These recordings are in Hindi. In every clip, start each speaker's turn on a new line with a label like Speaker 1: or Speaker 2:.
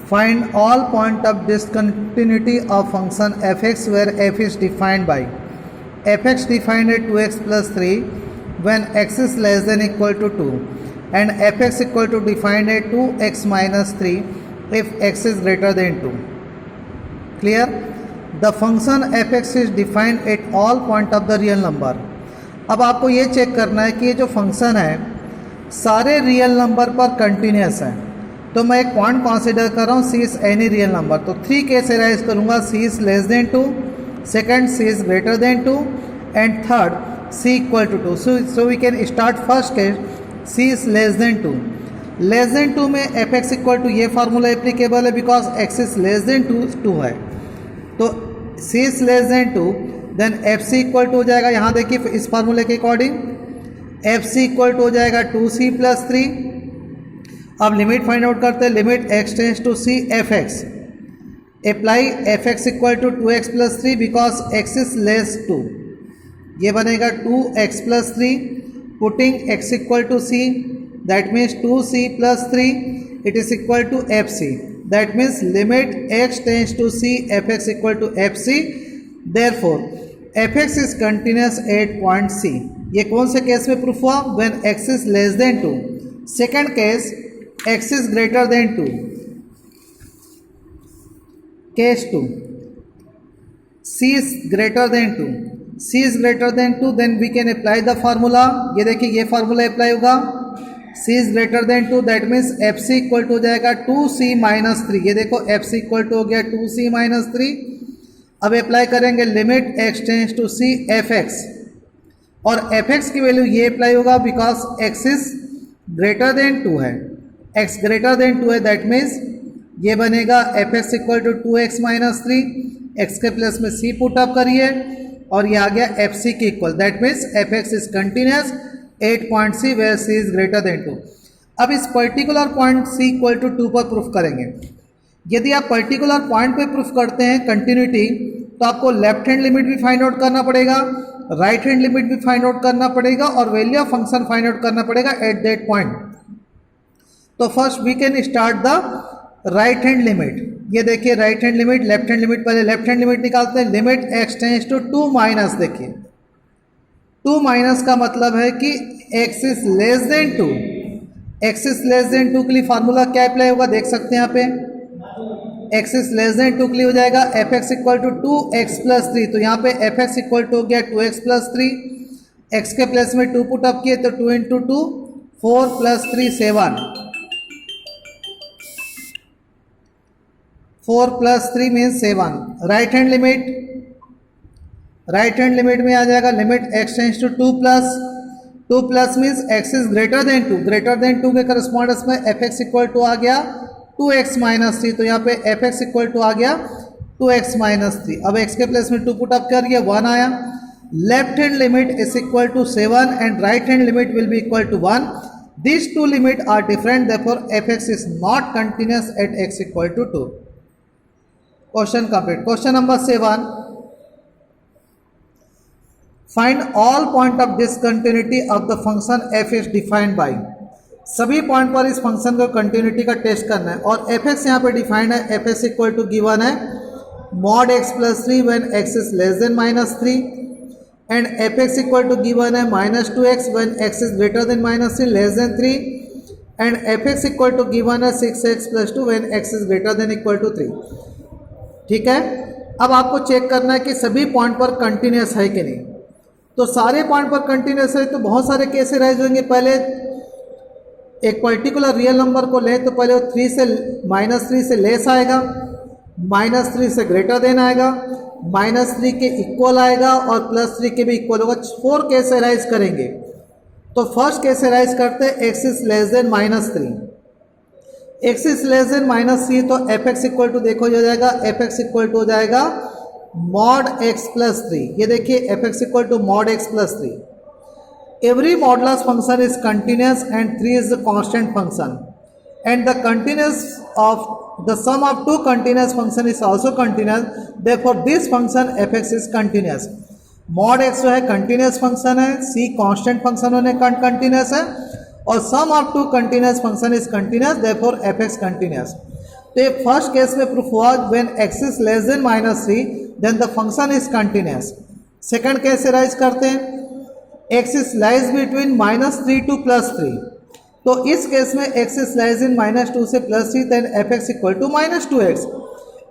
Speaker 1: Find all point of discontinuity of function f(x) where f is defined by f(x) defined at 2x plus 3 when x is less than equal to 2 and f(x) equal to defined at 2x minus 3 if x is greater than 2. Clear? The function f(x) is defined at all point of the real number. अब आपको ये चेक करना है कि ये जो फंक्शन है सारे रियल नंबर पर कंटिन्यूस है. तो मैं एक पॉइंट कंसीडर कर रहा हूँ C is any real number. तो 3 केस एराइज करूँगा. C is less than 2, second C is greater than 2 and third C equal to 2. So we can start first case C is less than 2. Less than 2 में एफ एक्स इक्वल टू ये फार्मूला एप्लीकेबल है because X is less than 2 है. तो C is less than 2 then F C equal to हो जाएगा. यहाँ देखिए इस फार्मूले के according F C equal to हो जाएगा 2c प्लस 3. अब लिमिट फाइंड आउट करते हैं. Limit x tends to c F X. Apply F x equal to 2x plus 3 because x is less 2. ये बनेगा 2x plus 3. Putting x equal to c that means 2c plus 3 it is equal to F C. That means limit x tends to c F x equal to F C. Therefore F X is continuous at point c. ये कौन से केस में प्रूफ हुआ? When x is less than 2. Second case x is greater than 2. Case 2 c is greater than 2. c is greater than 2 then we can apply the formula. ये देखिए ये फार्मूला अप्लाई होगा. c is greater than 2 that means fc equal to हो जाएगा 2c माइनस 3. ये देखो fc इक्वल टू हो गया 2c माइनस 3. अब अप्लाई करेंगे limit x tends to c F X और एफ एक्स की वैल्यू ये अप्लाई होगा because x is greater than 2 है. x ग्रेटर देन 2 है दैट मीन्स ये बनेगा F x equal to 2x minus 3. X के प्लस में c पुट अप करिए और ये आ गया एफ सी के equal. That means F X is continuous at point C where c is greater than 2. अब इस particular point c equal to 2 पर प्रूफ करेंगे. यदि आप पर्टिकुलर पॉइंट पे प्रूफ करते हैं कंटिन्यूटी तो आपको लेफ्ट हैंड लिमिट भी फाइंड आउट करना पड़ेगा, राइट हैंड लिमिट भी फाइंड आउट करना पड़ेगा और value of function find out करना पड़ेगा एट दैट पॉइंट. तो first we can start the right hand limit. ये देखिए right hand limit, left hand limit. पहले लेफ्ट हैंड लिमिट निकालते हैं. Limit x tends to 2 minus. देखिए 2 माइनस का मतलब है कि x is less than 2. x is less than 2 के लिए फार्मूला क्या अप्लाई होगा देख सकते हैं यहाँ पे. x इज लेस देन 2 के लिए हो जाएगा F x equal to 2x plus 3. तो यहाँ पे एफ एक्स इक्वल टू हो गया 2x प्लस 3. x के प्लस में 2 पुट अप किए तो 2 into 2 4 plus 3 7. 4 plus 3 means 7. Right hand limit, right hand limit में आ जाएगा limit x tends to 2 plus means x is greater than 2. Greater than 2 के करस्पॉन्डेंस में एफ एक्स इक्वल टू आ गया 2x माइनस 3. तो यहाँ पे एफ एक्स इक्वल टू आ गया 2x माइनस 3. अब x के प्लस में 2 पुट अप करिए 1 आया. Left hand limit is equal to 7 and right hand limit will be equal to 1. These two limits are different, therefore f(x) is not continuous at x equal to 2. Question complete. Question number 7. Find all point of discontinuity of the function f is defined by. सभी पॉइंट पर इस फंक्शन को कंटिन्यूटी का टेस्ट करना है और एफ एक्स यहाँ पे डिफाइंड है. F x equal to given है mod x plus 3 when x is less than minus 3 and f x equal to given है minus 2x when x is greater than minus 3 less than 3 and f x equal to given है 6x plus 2 when x is greater than equal to 3. ठीक है. अब आपको चेक करना है कि सभी पॉइंट पर कंटिन्यूस है कि नहीं. तो सारे पॉइंट पर कंटिन्यूस है तो बहुत सारे केसेस राइज होंगे. पहले एक पर्टिकुलर रियल नंबर को लें तो पहले वो 3 से -3 से लेस आएगा, -3 से ग्रेटर देन आएगा, -3 के इक्वल आएगा और +3 के भी इक्वल होगा. 4 केस राइज करेंगे. तो फर्स्ट केस राइज करते हैं x is less than -3. x is less than -3 तो एफ एक्स इक्वल टू देखो हो जाएगा एफ एक्स इक्वल टू हो जाएगा मॉड x प्लस 3. ये देखिए F x equal to mod x plus 3. Every modulus function is continuous and 3 is the constant function and the continuous of the sum of two continuous function is also continuous. Therefore this function f(x) is continuous. mod x जो है continuous function है, c constant function होने continuous है और sum of two continuous function is continuous. Therefore f(x) continuous. तो ये फर्स्ट केस में प्रूफ हुआ when x is less than -3 then the function is continuous. Second case raise करते हैं, x is lies between -3 to +3, तो इस केस में x इज लाइज इन -2 से +3 then f(x) equal to -2x।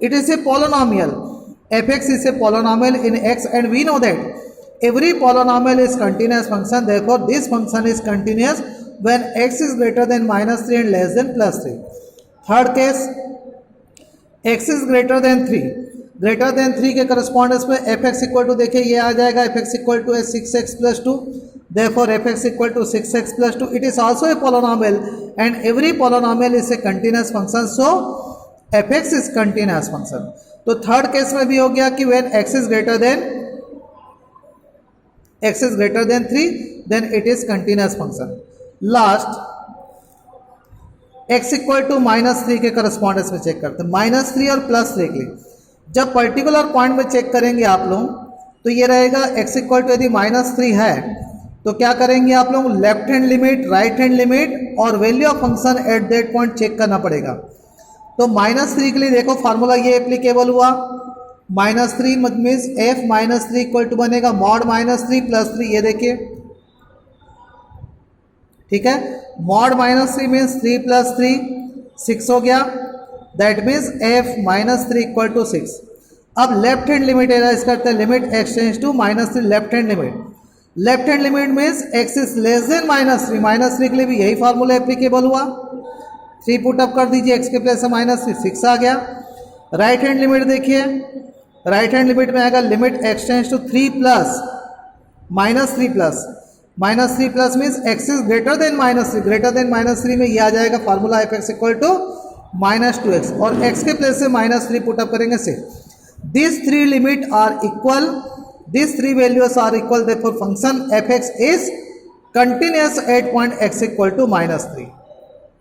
Speaker 1: It is a polynomial, f(x) is a polynomial in x and we know that every polynomial is continuous function, therefore this function is continuous when x is greater than -3 and less than +3। Third case, x is greater than 3, greater than 3 के करस्पॉन्डेंस में f(x) इक्वल टू देखिए ये आ जाएगा f(x) equal to 6x + 2, therefore f(x) equal to 6x + 2। It is also a polynomial and every polynomial is a continuous function, so f(x) is continuous function. तो थर्ड केस में भी हो गया कि when x is greater than 3 then it is continuous function. Last x equal to -3 के करस्पॉन्डेंस में चेक करते हैं, -3 और +3 के लिए जब पर्टिकुलर पॉइंट में चेक करेंगे आप लोग तो ये रहेगा x इक्वल टू यदि -3 है तो क्या करेंगे आप लोग, left hand limit, right hand limit और value of function at that point check करना पड़ेगा। तो -3 के लिए देखो फार्मूला ये एप्लीकेबल हुआ, -3 मीन्स f -3 इक्वल टू बनेगा मॉड -3 + 3, ये देखिए ठीक है, मॉड -3 मीन्स 3 + 3 6 हो गया, that means f -3 equal to 6। अब लेफ्ट हैंड लिमिट एनालाइज करते हैं, limit x tends to -3 left hand limit, left hand limit means x is less than -3 के लिए भी यही फार्मूला एप्लीकेबल हुआ, 3 पुट अप कर दीजिए, x के प्लेस से -3 6 आ गया। राइट हैंड लिमिट देखिए, राइट हैंड लिमिट में आएगा limit x tends to 3 plus -3 plus means x is greater than -3, greater than -3 में ये आ जाएगा formula f(x) equal to -2x और x के प्लेस से -3 पुट अप करेंगे से this 3 limit are equal, this 3 values are equal, therefore function f(x) is continuous at point x equal to -3।